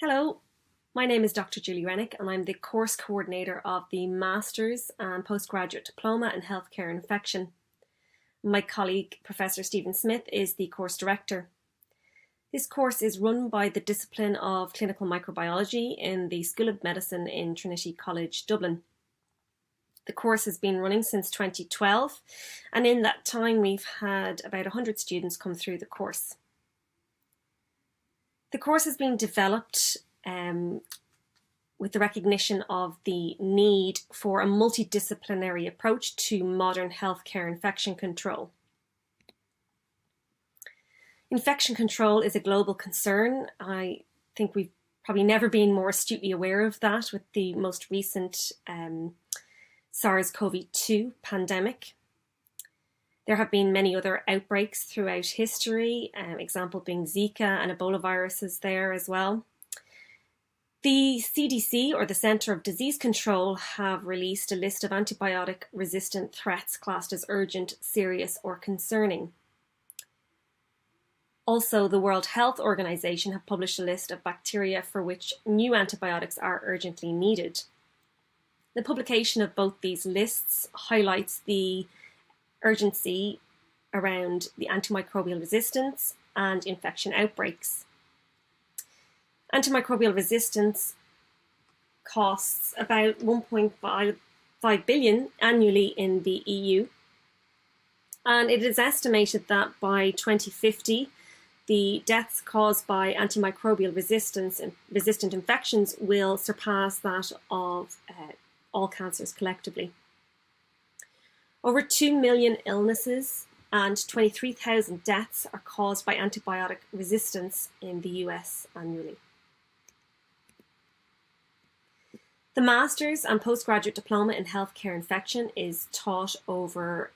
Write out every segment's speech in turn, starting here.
Hello, my name is Dr. Julie Rennick and I'm the course coordinator of the Masters and Postgraduate Diploma in Healthcare Infection. My colleague, Professor Stephen Smith, is the course director. This course is run by the discipline of Clinical Microbiology in the School of Medicine in Trinity College Dublin. The course has been running since 2012, and in that time we've had about 100 students come through the course. The course has been developed with the recognition of the need for a multidisciplinary approach to modern healthcare infection control. Infection control is a global concern. I think we've probably never been more astutely aware of that with the most recent SARS-CoV-2 pandemic. There have been many other outbreaks throughout history, example being Zika and Ebola viruses there as well. The CDC, or the Centre of Disease Control, have released a list of antibiotic-resistant threats classed as urgent, serious or concerning. Also, the World Health Organization have published a list of bacteria for which new antibiotics are urgently needed. The publication of both these lists highlights the urgency around the antimicrobial resistance and infection outbreaks. Antimicrobial resistance costs about 1.5 billion annually in the EU, and it is estimated that by 2050 the deaths caused by antimicrobial resistant infections will surpass that of all cancers collectively. Over 2 million illnesses and 23,000 deaths are caused by antibiotic resistance in the US annually. The Masters and Postgraduate Diploma in Healthcare Infection is taught over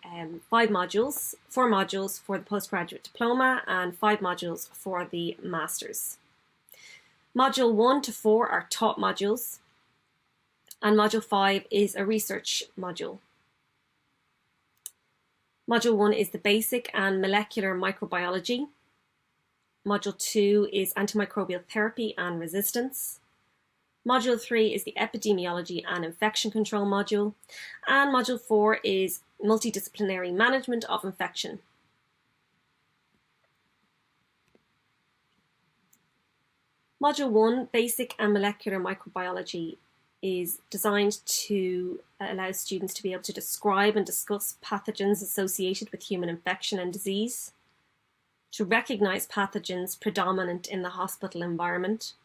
5 modules, 4 modules for the Postgraduate Diploma and 5 modules for the Masters. Module 1 to 4 are taught modules, and Module 5 is a research module. Module 1 is the basic and molecular microbiology. Module 2 is antimicrobial therapy and resistance. Module 3 is the epidemiology and infection control module. And Module 4 is multidisciplinary management of infection. Module 1, basic and molecular microbiology, is designed to allow students to be able to describe and discuss pathogens associated with human infection and disease, to recognize pathogens predominant in the hospital environment,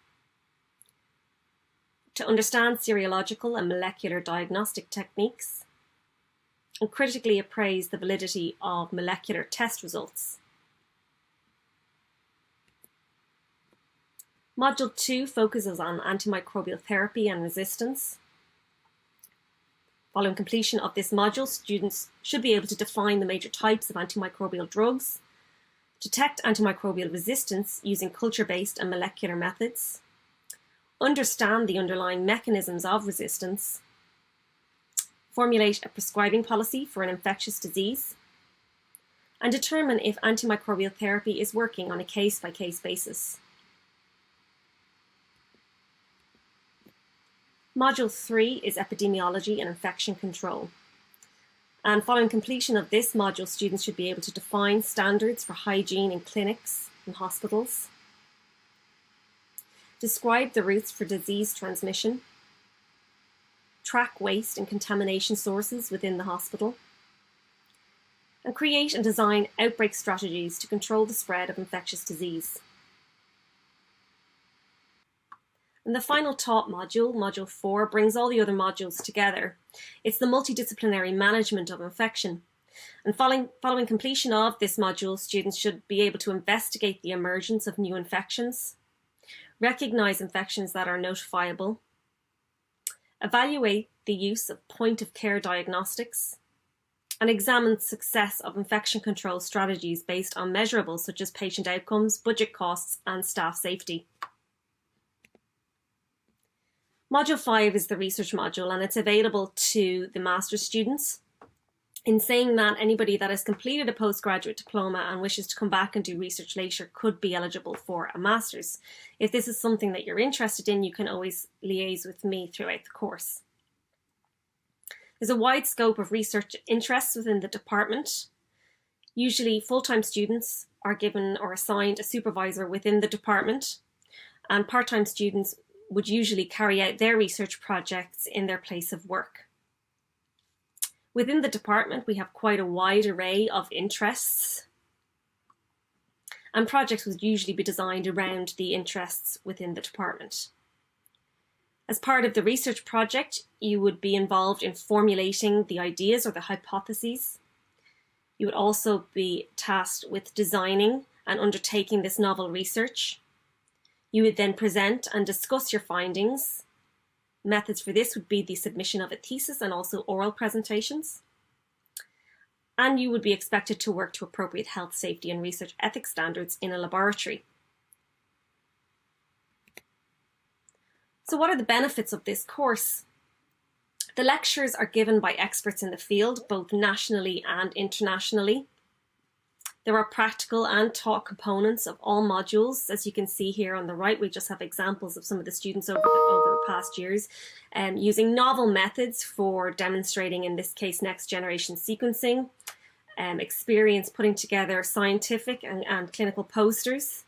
to understand serological and molecular diagnostic techniques, and critically appraise the validity of molecular test results. Module 2 focuses on antimicrobial therapy and resistance. Following completion of this module, students should be able to define the major types of antimicrobial drugs, detect antimicrobial resistance using culture-based and molecular methods, understand the underlying mechanisms of resistance, formulate a prescribing policy for an infectious disease, and determine if antimicrobial therapy is working on a case-by-case basis. Module 3 is epidemiology and infection control. And following completion of this module, students should be able to define standards for hygiene in clinics and hospitals, describe the routes for disease transmission, track waste and contamination sources within the hospital, and create and design outbreak strategies to control the spread of infectious disease. And the final taught module, Module 4, brings all the other modules together. It's the multidisciplinary management of infection. And following completion of this module, students should be able to investigate the emergence of new infections, recognize infections that are notifiable, evaluate the use of point-of-care diagnostics, and examine success of infection control strategies based on measurables such as patient outcomes, budget costs, and staff safety. Module 5 is the research module, and it's available to the master's students In saying that, anybody that has completed a postgraduate diploma and wishes to come back and do research later could be eligible for a master's. If this is something that you're interested in, you can always liaise with me throughout the course. There's a wide scope of research interests within the department. Usually full-time students are given or assigned a supervisor within the department, and part-time students would usually carry out their research projects in their place of work. Within the department, we have quite a wide array of interests, and projects would usually be designed around the interests within the department. As part of the research project, you would be involved in formulating the ideas or the hypotheses. You would also be tasked with designing and undertaking this novel research. You would then present and discuss your findings. Methods for this would be the submission of a thesis and also oral presentations. And you would be expected to work to appropriate health, safety, and research ethics standards in a laboratory. So what are the benefits of this course? The lectures are given by experts in the field, both nationally and internationally. There are practical and taught components of all modules. As you can see here on the right, we just have examples of some of the students over the past years using novel methods for demonstrating, in this case, next generation sequencing, experience putting together scientific and clinical posters,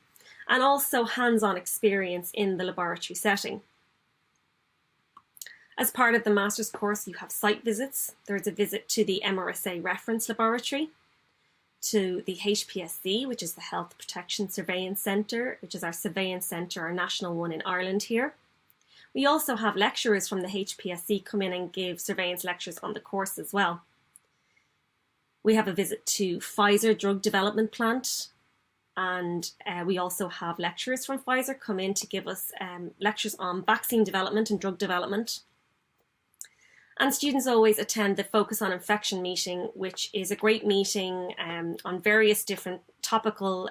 and also hands-on experience in the laboratory setting. As part of the master's course, you have site visits. There's a visit to the MRSA reference laboratory, to the HPSC, which is the Health Protection Surveillance Centre, which is our surveillance centre, our national one in Ireland here. We also have lecturers from the HPSC come in and give surveillance lectures on the course as well. We have a visit to Pfizer drug development plant, and we also have lecturers from Pfizer come in to give us lectures on vaccine development and drug development. And students always attend the Focus on Infection meeting, which is a great meeting on various different topical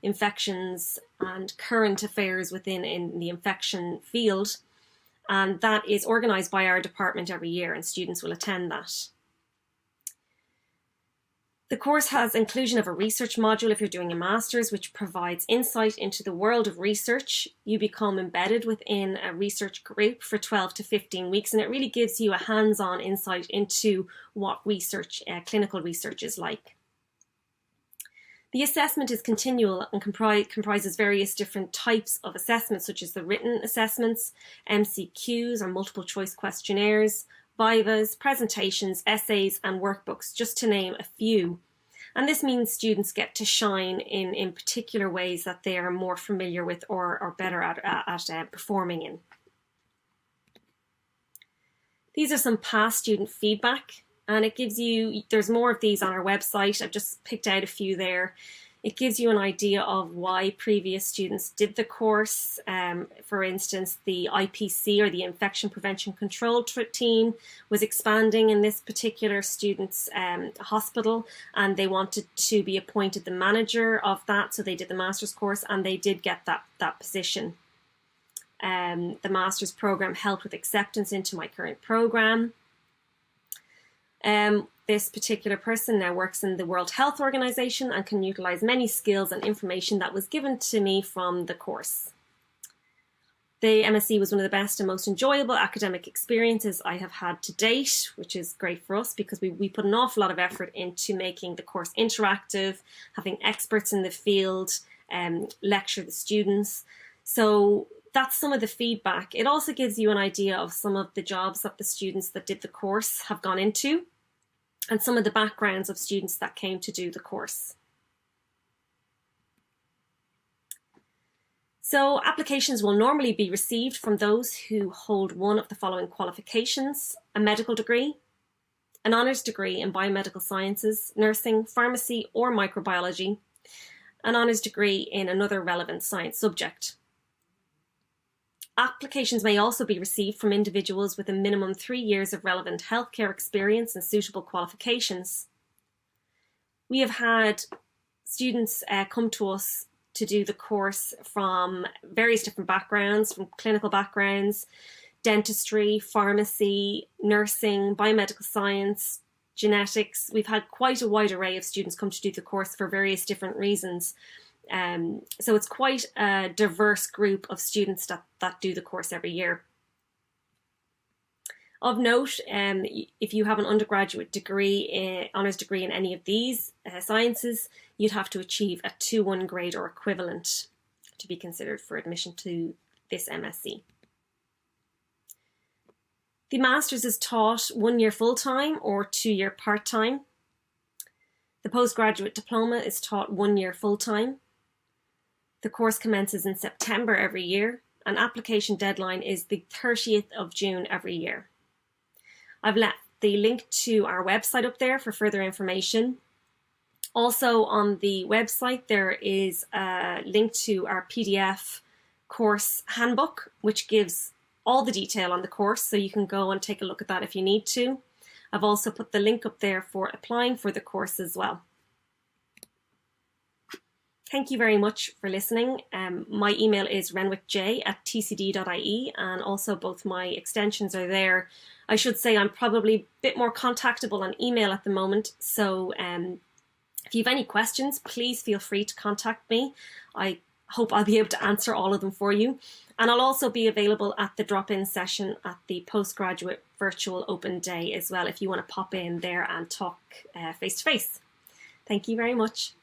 infections and current affairs in the infection field. And that is organised by our department every year, and students will attend that. The course has inclusion of a research module if you're doing a master's, which provides insight into the world of research. You become embedded within a research group for 12 to 15 weeks, and it really gives you a hands-on insight into what research, clinical research is like. The assessment is continual and comprises various different types of assessments, such as the written assessments, MCQs or multiple choice questionnaires, vivas, presentations, essays, and workbooks, just to name a few. And this means students get to shine in particular ways that they are more familiar with or better at performing in. These are some past student feedback, and it gives you, there's more of these on our website. I've just picked out a few there. It gives you an idea of why previous students did the course. For instance, the IPC, or the Infection Prevention Control team, was expanding in this particular student's hospital, and they wanted to be appointed the manager of that, so they did the master's course, and they did get that position. The master's program helped with acceptance into my current program. This particular person now works in the World Health Organization and can utilize many skills and information that was given to me from the course. The M.Sc was one of the best and most enjoyable academic experiences I have had to date, which is great for us because we put an awful lot of effort into making the course interactive, having experts in the field lecture the students. So that's some of the feedback. It also gives you an idea of some of the jobs that the students that did the course have gone into, and some of the backgrounds of students that came to do the course. So applications will normally be received from those who hold one of the following qualifications: a medical degree, an honours degree in biomedical sciences, nursing, pharmacy or microbiology, an honours degree in another relevant science subject. Applications may also be received from individuals with a minimum 3 years of relevant healthcare experience and suitable qualifications. We have had students come to us to do the course from various different backgrounds, from clinical backgrounds, dentistry, pharmacy, nursing, biomedical science, genetics. We've had quite a wide array of students come to do the course for various different reasons. So it's quite a diverse group of students that do the course every year. Of note, if you have an undergraduate degree, honours degree in any of these sciences, you'd have to achieve a 2-1 grade or equivalent to be considered for admission to this MSc. The Masters is taught 1 year full-time or 2 year part-time. The postgraduate diploma is taught 1 year full-time. The course commences in September every year, and application deadline is the 30th of June every year. I've left the link to our website up there for further information. Also on the website there is a link to our PDF course handbook, which gives all the detail on the course, so you can go and take a look at that if you need to. I've also put the link up there for applying for the course as well. Thank you very much for listening. My email is renwickj@tcd.ie, and also both my extensions are there. I should say I'm probably a bit more contactable on email at the moment, so if you have any questions, please feel free to contact me. I hope I'll be able to answer all of them for you. And I'll also be available at the drop-in session at the postgraduate virtual open day as well, if you want to pop in there and talk face-to-face. Thank you very much.